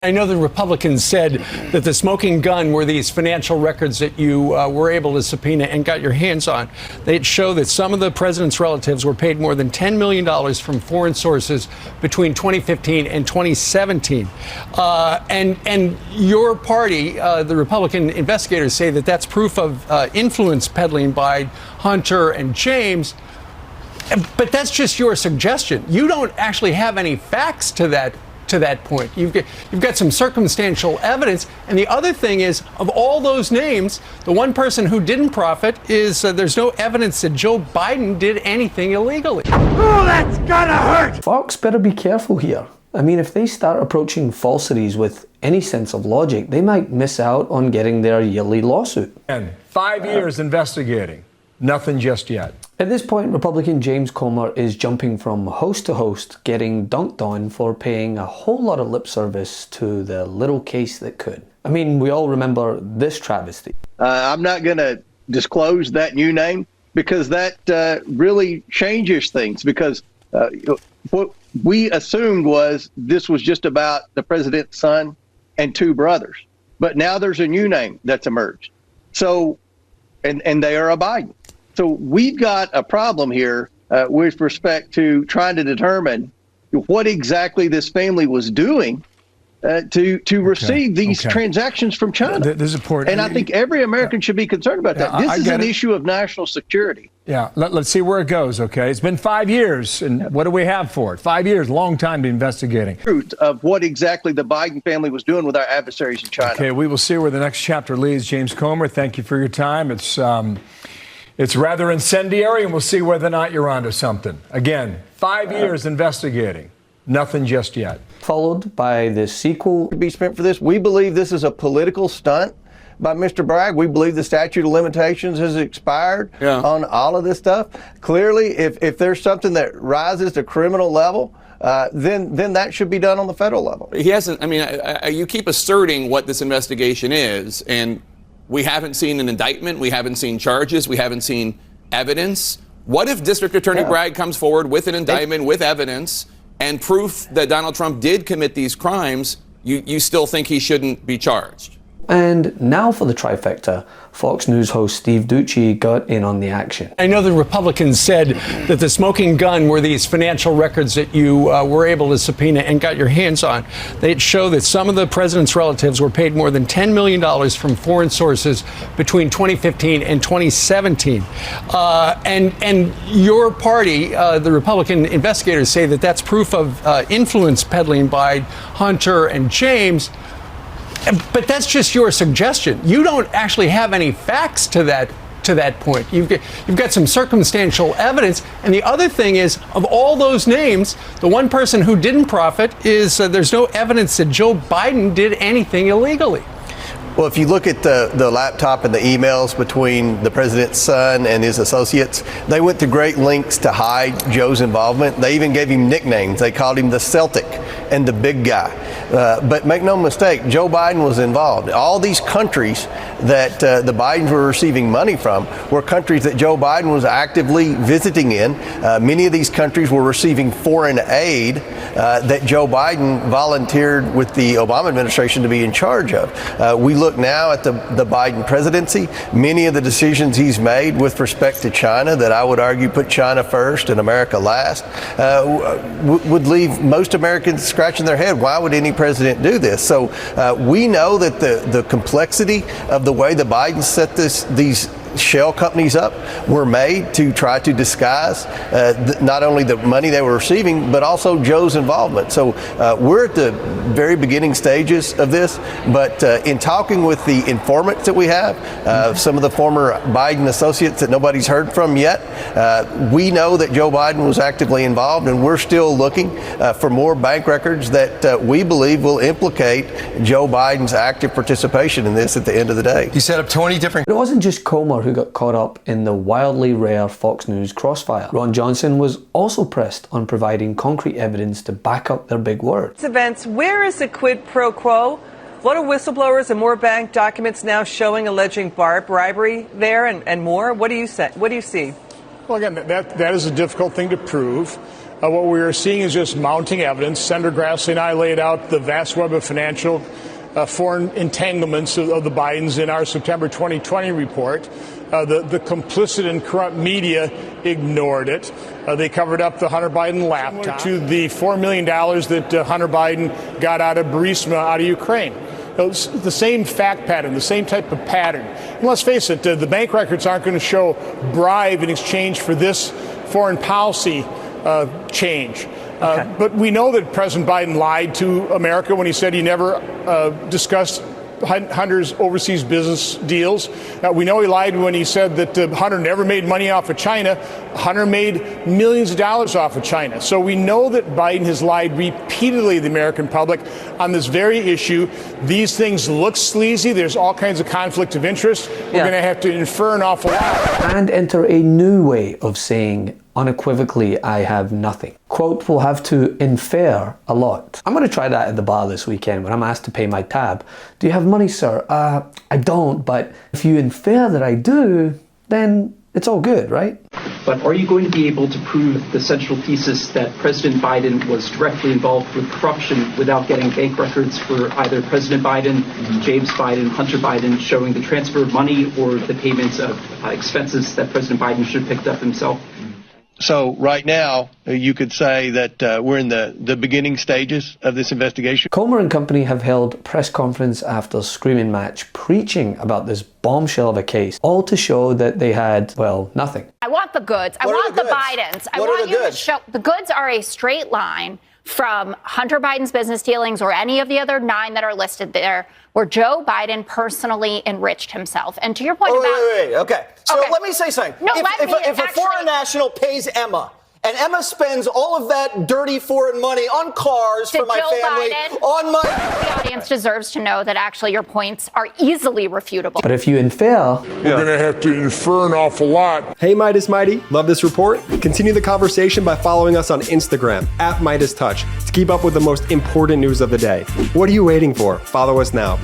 I know the Republicans said that the smoking gun were these financial records that you were able to subpoena and got your hands on. They show that some of the president's relatives were paid more than $10 million from foreign sources between 2015 and 2017. And your party, the Republican investigators, say that that's proof of influence peddling by Hunter and James. But that's just your suggestion. You don't actually have any facts to that point. You've got some circumstantial evidence. And the other thing is, of all those names, the one person who didn't profit is there's no evidence that Joe Biden did anything illegally. Oh, that's gonna hurt! Fox better be careful here. I mean, if they start approaching falsities with any sense of logic, they might miss out on getting their yearly lawsuit. And 5 years investigating. Nothing just yet. At this point, Republican James Comer is jumping from host to host, getting dunked on for paying a whole lot of lip service to the little case that could. I mean, we all remember this travesty. I'm not going to disclose that new name because that really changes things, because what we assumed was this was just about the president's son and two brothers. But now there's a new name that's emerged. So, and they are a Biden. So we've got a problem here with respect to trying to determine what exactly this family was doing to receive these transactions from China. This is important. And I think every American should be concerned about that. This is an issue of national security. Yeah, let's see where it goes, okay? It's been 5 years, and what do we have for it? 5 years, long time to be investigating. Truth of what exactly the Biden family was doing with our adversaries in China. Okay, we will see where the next chapter leads. James Comer, thank you for your time. It's rather incendiary, and we'll see whether or not you're onto something. Again, 5 years investigating. Nothing just yet. Followed by the sequel. To be spent for this. We believe this is a political stunt by Mr. Bragg. We believe the statute of limitations has expired on all of this stuff. Clearly, if there's something that rises to criminal level, then that should be done on the federal level. He hasn't. I mean, you keep asserting what this investigation is, and we haven't seen an indictment, we haven't seen charges, we haven't seen evidence. What if District Attorney Bragg comes forward with an indictment, with evidence, and proof that Donald Trump did commit these crimes? You still think he shouldn't be charged? And now for the trifecta. Fox News host Steve Ducey got in on the action. I know the Republicans said that the smoking gun were these financial records that you were able to subpoena and got your hands on. They show that some of the president's relatives were paid more than $10 million from foreign sources between 2015 and 2017. And your party, the Republican investigators, say that that's proof of influence peddling by Hunter and James. But that's just your suggestion. You don't actually have any facts to that point. You've got some circumstantial evidence. And the other thing is, of all those names, the one person who didn't profit is there's no evidence that Joe Biden did anything illegally. Well, if you look at the laptop and the emails between the president's son and his associates, they went to great lengths to hide Joe's involvement. They even gave him nicknames. They called him the Celtic and the big guy. But make no mistake, Joe Biden was involved. All these countries that the Bidens were receiving money from were countries that Joe Biden was actively visiting in. Many of these countries were receiving foreign aid that Joe Biden volunteered with the Obama administration to be in charge of. We look now at the Biden presidency. Many of the decisions he's made with respect to China, that I would argue put China first and America last, would leave most Americans scratching their head. Why would any president do this? So we know that the complexity of the way the Bidens set these shell companies up were made to try to disguise not only the money they were receiving, but also Joe's involvement. So we're at the very beginning stages of this, but in talking with the informants that we have, some of the former Biden associates that nobody's heard from yet, we know that Joe Biden was actively involved, and we're still looking for more bank records that we believe will implicate Joe Biden's active participation in this at the end of the day. He set up 20 different... It wasn't just Comer who got caught up in the wildly rare Fox News crossfire. Ron Johnson was also pressed on providing concrete evidence to back up their big word. Events, where is the quid pro quo? A lot of whistleblowers and more bank documents now showing alleging bribery there and more. What do you say? What do you see? Well, again, that is a difficult thing to prove. What we are seeing is just mounting evidence. Senator Grassley and I laid out the vast web of financial foreign entanglements of the Bidens in our September 2020 report. The complicit and corrupt media ignored it. They covered up the Hunter Biden laptop to the $4 million that Hunter Biden got out of Burisma out of Ukraine. It's the same fact pattern, the same type of pattern. And let's face it, the bank records aren't going to show bribe in exchange for this foreign policy change. But we know that President Biden lied to America when he said he never discussed Hunter's overseas business deals. We know he lied when he said that Hunter never made money off of China. Hunter made millions of dollars off of China. So we know that Biden has lied repeatedly to the American public on this very issue. These things look sleazy. There's all kinds of conflict of interest. We're going to have to infer an awful lot. And enter a new way of saying unequivocally, I have nothing. Quote, we'll have to infer a lot. I'm going to try that at the bar this weekend when I'm asked to pay my tab. Do you have money, sir? I don't, but if you infer that I do, then it's all good, right? But are you going to be able to prove the central thesis that President Biden was directly involved with corruption without getting bank records for either President Biden, James Biden, Hunter Biden, showing the transfer of money or the payments of expenses that President Biden should have picked up himself? So right now, you could say that we're in the beginning stages of this investigation. Comer and company have held press conference after screaming match preaching about this bombshell of a case, all to show that they had, well, nothing. I want the goods. I want the Bidens. I want you to show the goods are a straight line from Hunter Biden's business dealings or any of the other 9 that are listed there, where Joe Biden personally enriched himself. And to your point Okay. So let me say something. No, if a foreign national pays Emma, and Emma spends all of that dirty foreign money on cars for my family, on my... The audience deserves to know that actually your points are easily refutable. But if you infer... We're going to have to infer an awful lot. Hey, Meidas Mighty. Love this report? Continue the conversation by following us on Instagram, @MeidasTouch, to keep up with the most important news of the day. What are you waiting for? Follow us now.